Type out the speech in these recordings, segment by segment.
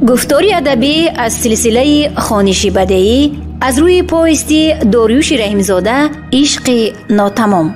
گفتاری ادبی از سلسله خوانشی بدیعی از روی پوستی داریوش رحیمزاده عشق ناتمام.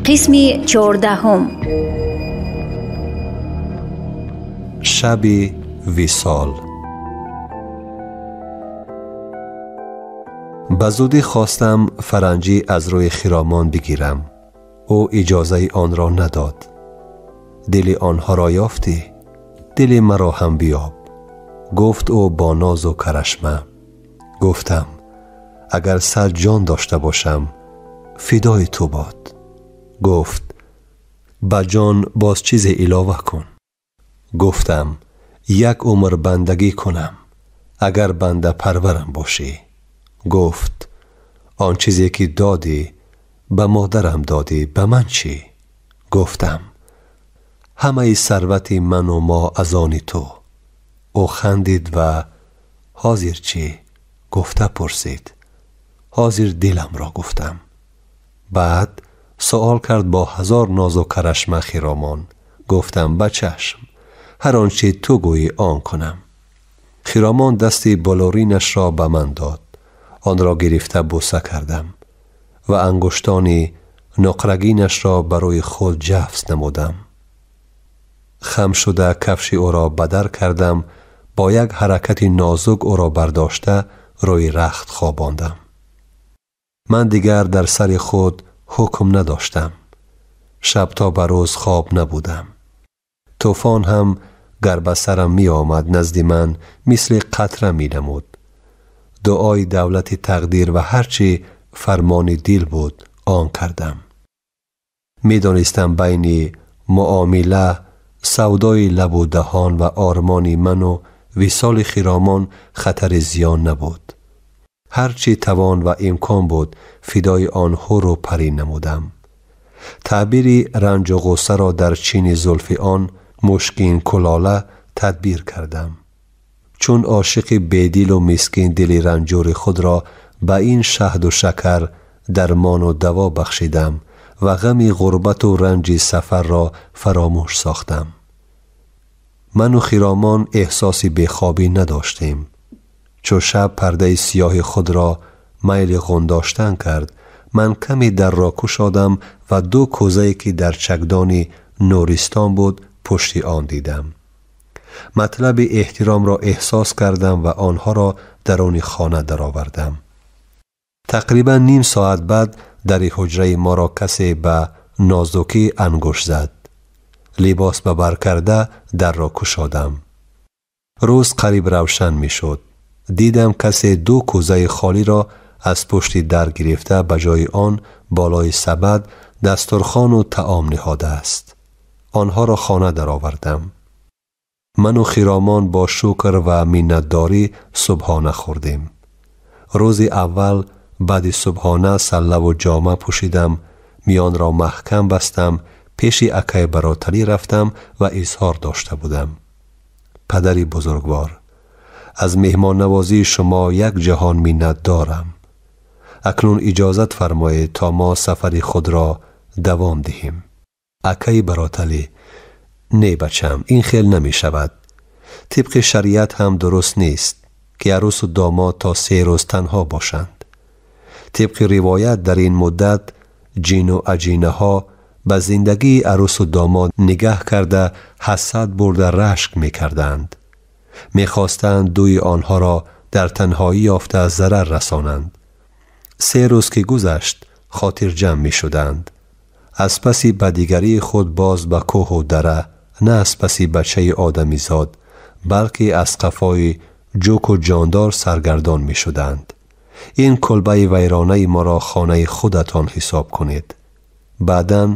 قسم 14. شب وصال. بزودی خواستم فرنجی از روی خرامان بگیرم. او اجازه آن را نداد. دل آنها را یافتی، دل مرا هم بیاب، گفت او با ناز و کرشمه. گفتم اگر 100 جان داشته باشم فدای تو باد. گفت با جان باز چیز علاوه کن. گفتم 1 عمر بندگی کنم اگر بنده پرورم باشی. گفت آن چیزی که دادی به مادرم دادی، به من چی؟ گفتم همه ثروت من و ما از آن تو. او خندید و حاضر چی؟ گفته پرسید. حاضر دلم را گفتم. بعد سوال کرد با 1000 ناز و کرشمه خرامان. گفتم به چشم، هر آنچه تو گویی آن کنم. خرامان دستی بلورینش را به من داد. آن را گرفته بوسه کردم و انگشتان نقرگینش را برای خود جفت نمودم. خم شده کفش او را بدر کردم، با یک حرکت نازک او را برداشته روی رخت خواباندم. من دیگر در سر خود حکم نداشتم. شب تا به روز خواب نبودم. طوفان هم گر به سرم می آمد نزد من مثل قطره می نمود. دعای دولت تقدیر و هرچی فرمان دل بود آن کردم. می دانستم بین معامله، سودای لب و دهان و آرمان من و وصال خرامان خطر زیان نبود. هرچی توان و امکان بود فدای آن حور و پری نمودم. تعبیری رنج و غصه را در چین زلف آن مشکین کلاله تدبیر کردم. چون عاشق بیدل و مسکین دل رنجور خود را به این شهد و شکر درمان و دوا بخشیدم و غم غربت و رنج سفر را فراموش ساختم. من و خرامان احساسی بیخوابی نداشتیم. چو شب پرده سیاه خود را میل غنداشتن کرد، من کمی در را گشادم و 2 کوزه‌ای که در چکدان نورستان بود پشت آن دیدم. مطلب احترام را احساس کردم و آنها را درون خانه درآوردم. تقریبا نیم ساعت بعد در حجره ما را کسی به نازکی انگشت زد. لباس به بر کرده در را گشادم. روز قریب روشن می شد. دیدم کسی 2 کوزه خالی را از پشت در گرفته به جای آن بالای سبد دسترخوان و طعام نهاده است. آنها را خانه درآوردم. من و خرامان با شکر و منتداری صبحانه خوردیم. روز اول بعد صبحانه سله و جامه پوشیدم، میان را محکم بستم، پیش اکای برادری رفتم و اظهار داشته بودم. پدری بزرگوار، از مهمان نوازی شما 1 جهان منت دارم. اکنون اجازت فرمایید تا ما سفر خود را دوام دهیم. اکای برادری: نه بچم، این خیل نمی شود. طبق شریعت هم درست نیست که عروس و داماد تا 3 روز تنها باشند. طبق روایت در این مدت جین و عجینه ها به زندگی عروس و داماد نگاه کرده حسد برده رشک می کردند. می خواستند دوی آنها را در تنهایی یافته ضرر رسانند. 3 روز که گذشت خاطر جمع می شدند. از پسی بدیگری خود باز به کوه و دره، نه از پسی بچه آدمی زاد، بلکه از قفای جوک و جاندار سرگردان می شدند. این کلبه ویرانه ما را خانه خودتان حساب کنید. بعداً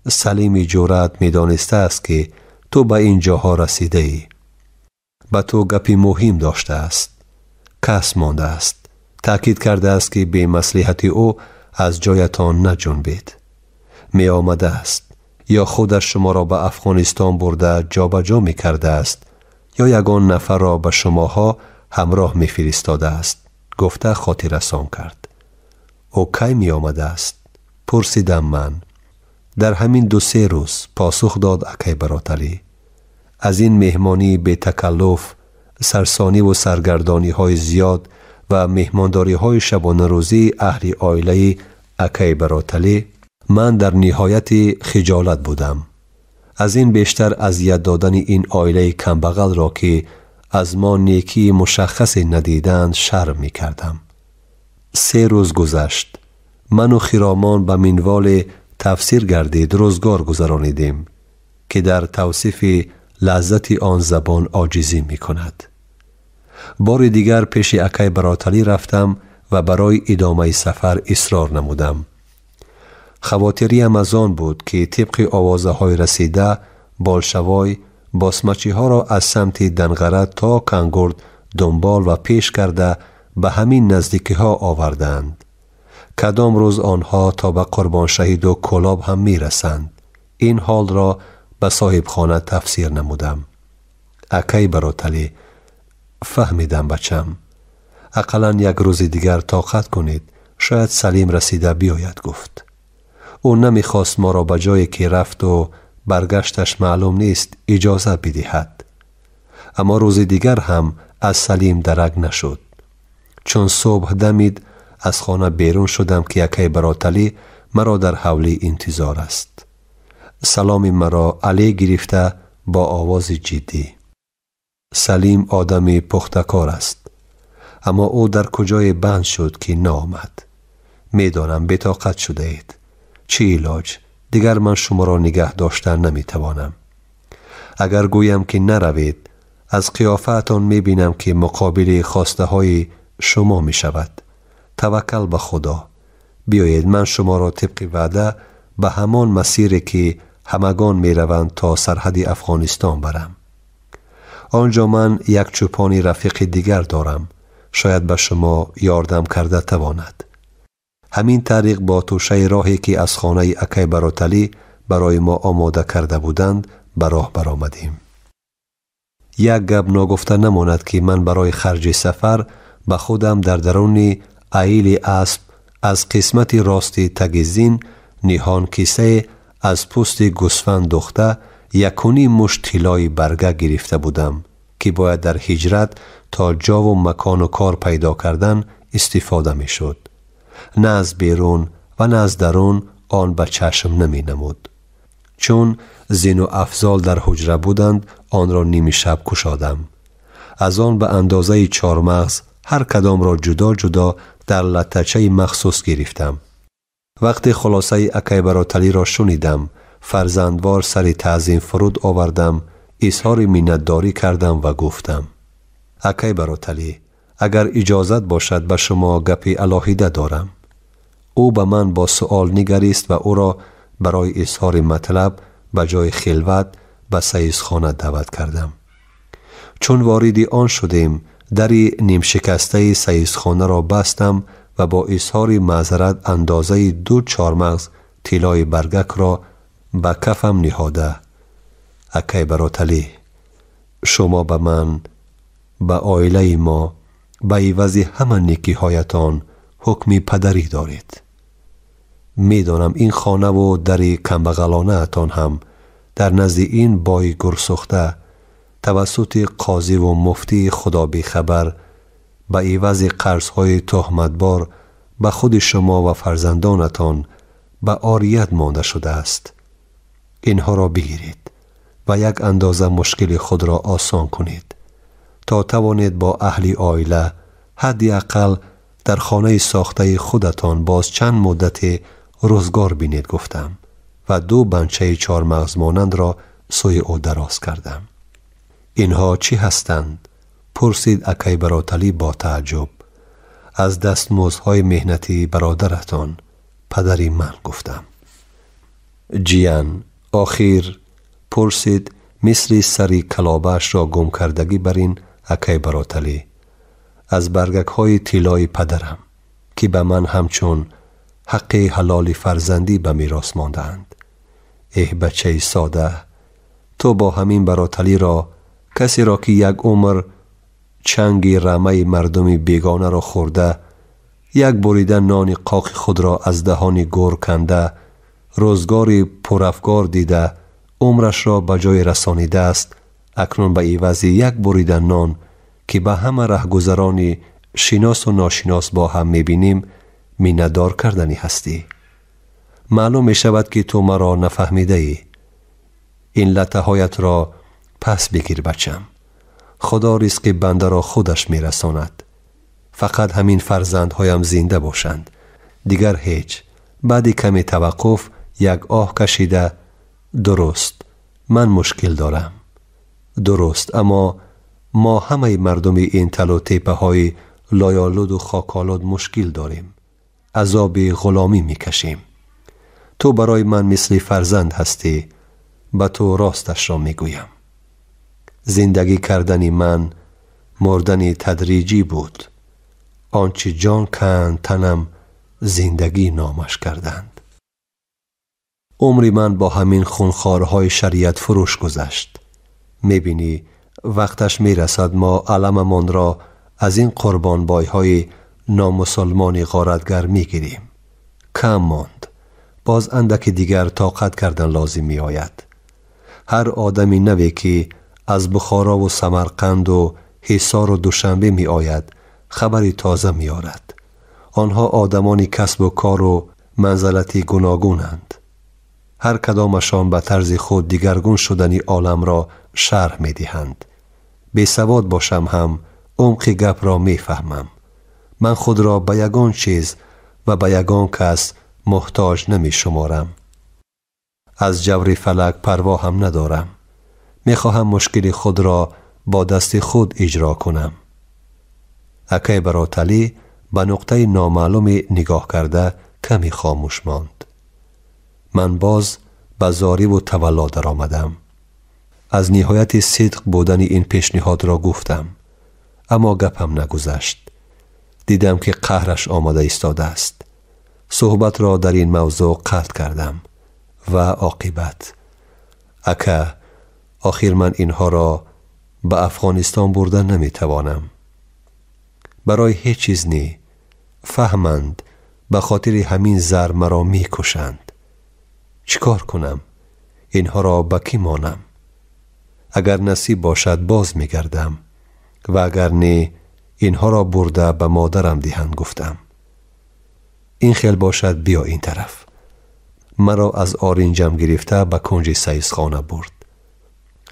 سلیم جورت می دانسته است که تو به این جاها رسیده ای. به تو گپی مهم داشته است. کس مانده است. تأکید کرده است که به مصلحت او از جایتان نجنبید. می آمده است. یا خودش شما را به افغانستان برده جابجا می کرده است، یا یگان نفر را به شماها همراه می فرستاده است. گفته خاطر رسان کرد. او کی می آمده است؟ پرسیدم من. در همین 2-3 روز پاسخ داد اکای براتلی. از این مهمانی به تکلف، سرسانی و سرگردانی های زیاد و مهمانداری های شبانه روزی اهل عائله اکای براتلی من در نهایت خجالت بودم. از این بیشتر اذیت دادن این عائله کمبغل را که از ما نیکی مشخص ندیدند شرم می کردم. 3 روز گذشت. من و خرامان به منوال تفسیر گردید روزگار گذرانیدیم که در توصیف لذت آن زبان عاجزی می کند. بار دیگر پیش اکای براتلی رفتم و برای ادامه سفر اصرار نمودم. خواطریم از آن بود که طبق آوازه های رسیده بالشوای باسمچی ها را از سمت دنغره تا کنگرد دنبال و پیش کرده به همین نزدیکی ها آوردند. کدام روز آنها تا به قربان شهید و کلاب هم می رسند. این حال را به صاحب خانه تفسیر نمودم. اکای براتلی: فهمیدم بچم. اقلا 1 روز دیگر طاقت کنید، شاید سلیم رسیده بیاید گفت. او نمیخواست ما را به جایی که رفت و برگشتش معلوم نیست اجازه بدهد. اما روز دیگر هم از سلیم درک نشد. چون صبح دمید از خانه بیرون شدم که اکای براتلی مرا در حولی انتظار است. سلام مرا علی گرفته با آواز جدی: سلیم آدمی پختکار است، اما او در کجای بند شد که نامد. میدانم بطاقت شده اید. چه علاج؟ دیگر من شما را نگه داشتن نمیتوانم. اگر گویم که نروید، از قیافتان میبینم که مقابل خواسته های شما میشود. توکل به خدا. بیایید من شما را طبق وعده به همان مسیری که همگان میروند تا سرحد افغانستان برم. آنجا من 1 چوپانی رفیق دیگر دارم، شاید به شما یاردم کرده تواند. همین طریق با توشه راهی که از خانه اکای براتلی برای ما آماده کرده بودند به راه برآمدیم. 1 گپ ناگفته نماند که من برای خرج سفر به خودم در درون عیل اسب از قسمت راست تگزین نهان کیسه از پوست گوسفند دخته 1.5 مشت طلای برگه گرفته بودم که باید در هجرت تا جا و مکان و کار پیدا کردن استفاده می شد. نه از بیرون و نه از درون آن به چشم نمی نمود. چون زین و افضال در حجره بودند آن را نیمی شب کشادم. از آن به اندازه 4 مغز هر کدام را جدا جدا در لطچه مخصوص گرفتم. وقتی خلاصه اکای براتلی را شنیدم فرزندوار سری تعظیم فرود آوردم، اظهار منتداری کردم و گفتم: اکای براتلی، اگر اجازت باشد به شما گپی علاهیده دارم. او به من با سؤال نگریست و او را برای اظهار مطلب به جای خلوت به سیزخانه دعوت کردم. چون وارد آن شدیم دری نیم شکسته سیزخانه را بستم و با اظهار معذرت اندازه 2 چهارمغز طلای برگک را به کفم نهاده: اکای براتلی، شما به من، به عائله ما، به عوض همه نیکی هایتان حکم پدری دارید. میدانم این خانه و در کمبغلانه اتان هم در نزد این بای گرسخته توسط قاضی و مفتی خدا بی خبر به عوض قرضهای تهمتبار به خود شما و فرزندانتان به عاریت مانده شده است. اینها را بگیرید و 1 اندازه مشکل خود را آسان کنید تا توانید با اهل عائله حداقل در خانه ساخته خودتان باز چند مدت روزگار بینید گفتم و 2 بنچه 4 مغز مانند را سوی او دراز کردم. اینها چی هستند؟ پرسید اکای براتلی با تعجب. از دستمزدهای مهنتی برادرتان، پدری من گفتم. جیان آخر پرسید مثل سری کلابش را گم کردگی برین اکای براتلی. از برگک های طلای پدرم که به من همچون حق حلال فرزندی به میراث ماندند. ای بچه ساده، تو با همین براتلی را، کسی را که 1 عمر چنگی رمه مردم بیگانه را خورده، 1 بریده نان قاق خود را از دهان گور کنده، روزگاری پرافکار دیده عمرش را به جای رسانیده است، اکنون به عوض یک بریدن نان که به همه رهگذرانی شناس و ناشناس با هم میبینیم مینه‌دار کردنی هستی. معلوم می شود که تو مرا نفهمیده ای. این لطه هایت را پس بگیر بچم. خدا رزق بنده را خودش می رساند. فقط همین فرزندهایم زنده باشند، دیگر هیچ. بعد کمی توقف یک آه کشیده: درست، من مشکل دارم. درست، اما ما همه مردم این تل و تیپه های لایالود و خاکالود مشکل داریم. عذاب غلامی می کشیم. تو برای من مثل فرزند هستی. به تو راستش را می گویم. زندگی کردن من مردن تدریجی بود. آنچه جان کند تنم زندگی نامش کردند. عمری من با همین خونخوارهای شریعت فروش گذشت. میبینی وقتش میرسد ما علممان را از این قربانبایهای نامسلمان غارتگر میگیریم. کم ماند. باز اندک دیگر طاقت کردن لازم می آید. هر آدمی نوی که از بخارا و سمرقند و حصار و دوشنبه می آید خبری تازه می آرد. آنها آدمانی کسب و کار و منزلتی گوناگونند. هر کدامشان به طرز خود دیگرگون شدنی عالم را شرح می دهند. بی سواد باشم هم عمق گپ را می فهمم. من خود را به یگان چیز و به یگان کس محتاج نمی شمارم. از جور فلک پروا هم ندارم. می خواهم مشکل خود را با دست خود اجرا کنم. اکای براتلی به نقطه نامعلوم نگاه کرده کمی خاموش ماند. من باز به زاری و تولا در آمدم. از نهایت صدق بودن این پیشنهاد را گفتم، اما گپم نگذشت. دیدم که قهرش آمده ایستاده است. صحبت را در این موضوع قطع کردم و عاقبت: اکا، آخر من اینها را به افغانستان بردن نمیتوانم. برای هیچ چیز نی. فهمند به خاطر همین زر مرا میکشند. چیکار کنم؟ اینها را به کی مانم؟ اگر نصیب باشد باز میگردم و اگر نه اینها را برده به مادرم دهند. گفتم این خیل باشد بیا این طرف. مرا از آرینجم گرفته به کنج سیزخانه برد.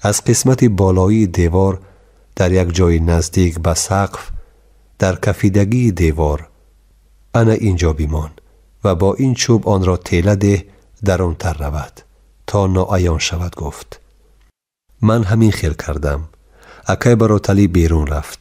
از قسمت بالایی دیوار در یک جای نزدیک به سقف در کفیدگی دیوار: انا اینجا بیمان و با این چوب آن را تیله ده در آن تر رود تا ناعیان شود. گفت من همین خیل کردم. اکای براتلی بیرون رفت.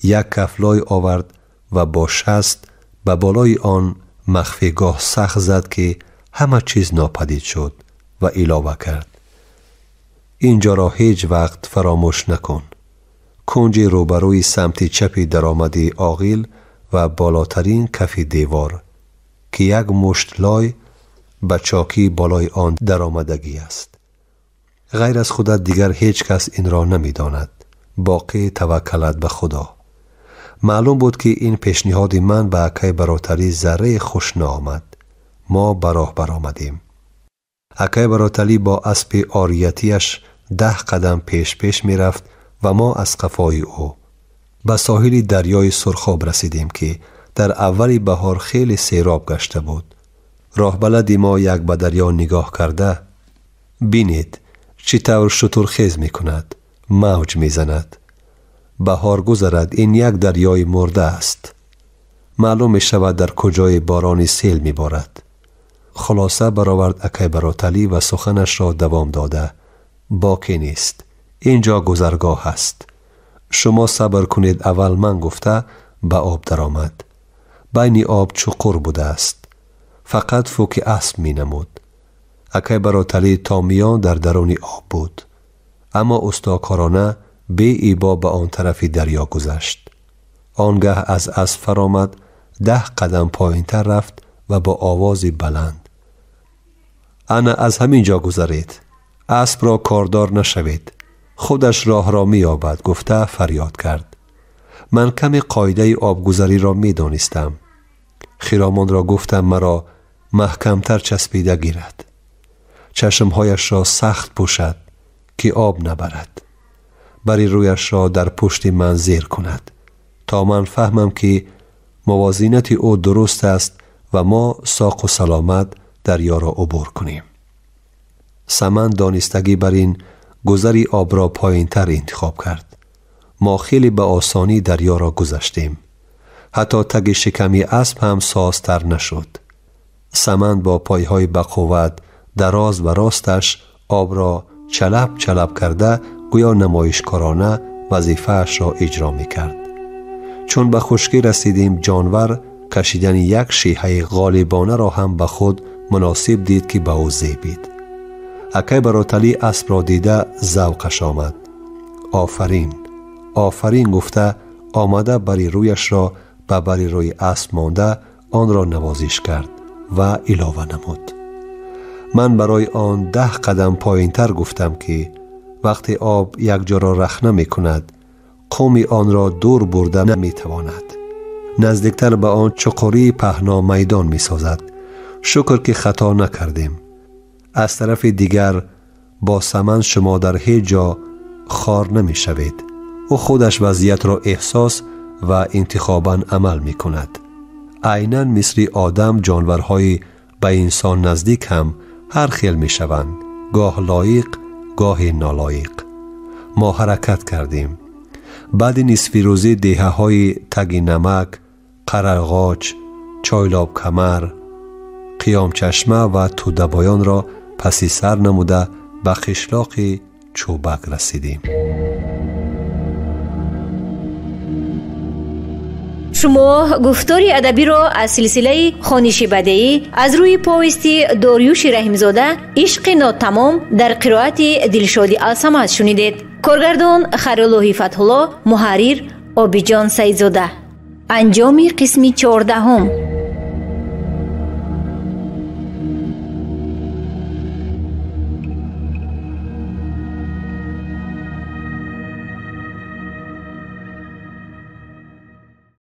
یک کفلای آورد و با شست به بالای آن مخفیگاه سخت زد که همه چیز ناپدید شد و علاوه کرد: اینجا را هیچ وقت فراموش نکن. کنج روبروی سمت چپی درآمده عاقل و بالاترین کف دیوار که یک مشت لای به چاکی بالای آن درآمدگی است. غیر از خودت دیگر هیچ کس این را نمی داند. باقی توکلت به خدا. معلوم بود که این پیشنهاد من به اکای براتلی ذره خوش نآمد. ما براه برآمدیم. اکای براتلی با اسب آریتیش 10 قدم پیش می رفت و ما از قفای او به ساحل دریای سرخاب رسیدیم که در اول بهار خیلی سیراب گشته بود. راه بلدی ما یک به دریا نگاه کرده: بینید چی طور شترخیز می کند، موج می زند. بهار گذرد این یک دریای مرده است. معلوم می شود در کجای بارانی سیل می بارد. خلاصه برآورد اکای براتلی و سخنش را دوام داده: باکی نیست. اینجا گذرگاه است. شما صبر کنید. اول من گفته به آب در آمد. بین آب چقر بوده است. فقط فوک اسب می نمود. اکای براتلی تا میان در درون آب بود، اما استاکارانه بی ایبا به آن طرف دریا گذشت. آنگه از اسب فرامد، 10 قدم پایین تر رفت و با آوازی بلند: انا از همین جا گذرید. اسب را کاردار نشوید. خودش راه را می یابد. گفته فریاد کرد. من کمی قاعده آبگذری را می دانستم. خیرامان را گفتم مرا محکمتر چسبیده گیرد. چشمهایش را سخت پوشد که آب نبرد. بری رویش را در پشت من زیر کند تا من فهمم که موازینت او درست است و ما ساق و سلامت دریا را عبور کنیم. سمن دانستگی بر این گذری آب را پایین تر انتخاب کرد. ما خیلی به آسانی دریا را گذشتیم. حتی تگ شکمی اسب هم سازتر نشد. سمن با پایهای بقوت دراز و راستش آب را چلپ چلپ کرده گویا نمایشکارانه وظیفه‌اش را اجرا می‌کرد. چون به خشکی رسیدیم جانور کشیدن یک شیهه غالبانه را هم به خود مناسب دید که به او زیبید. اکی براتلی اسب را دیده ذوقش آمد. آفرین آفرین گفته آمده بری رویش را به بری روی اسب مانده آن را نوازش کرد و علاوه نمود. من برای آن 10 قدم پایین تر گفتم که وقتی آب یک جا را رخنه می کند قومی آن را دور برده نمی تواند. نزدیکتر به آن چقوری پهنا میدان می سازد. شکر که خطا نکردیم. از طرف دیگر با سمن شما در هیچ جا خار نمی شوید. او خودش وضعیت را احساس و انتخاباً عمل می کند. عیناً مثل آدم جانورهای به انسان نزدیک هم هر خیل می شوند. گاه لایق گاه نالایق. ما حرکت کردیم. بعد نصف روزی دیه های تگ نمک، قرقاچ، چایلاب کمر، قیام چشمه و تودبایان را پسی سر نموده به قشلاق چوبک رسیدیم. شما گفتاری ادبی را از سلسله خوانش بدیعی از روی پویستی داریوش رحیمزاده عشق ناتمام در قرائت دلشادی الصمد شنیدید. کارگردان خیرالله فتح‌الله، محرر عابدجان سیدزاده. انجام قسم 14.